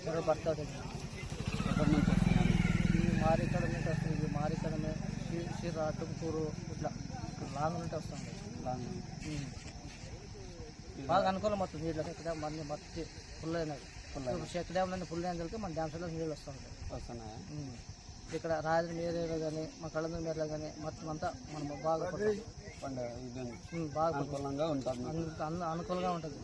చెరువు భర్త ఎక్కడి నుంచి వస్తున్నారు? ఈ మారికడ నుంచి వస్తుంది. ఈ మారికడ చీర టుమ్కూరు ఇట్లా లాంగ్ నుండి వస్తుంది. లాంగ్ బాగా అనుకూలం అవుతుంది. నీళ్ళకి ఇక్కడ మన మట్టి ఫుల్ అయినది. చెక్ డ్యామ్లన్నీ ఫుల్ అయిన కలిపి మన డ్యామ్స్లో నీళ్ళు వస్తున్నాయా? ఇక్కడ రాజధాని ఏరియాలో కానీ మా కళ్ళందరి మేరలో కానీ మొత్తం అంతా మనం బాగా పండుగ బాగా అనుకూలంగా ఉంటుంది. అనుకూలంగా ఉంటుంది.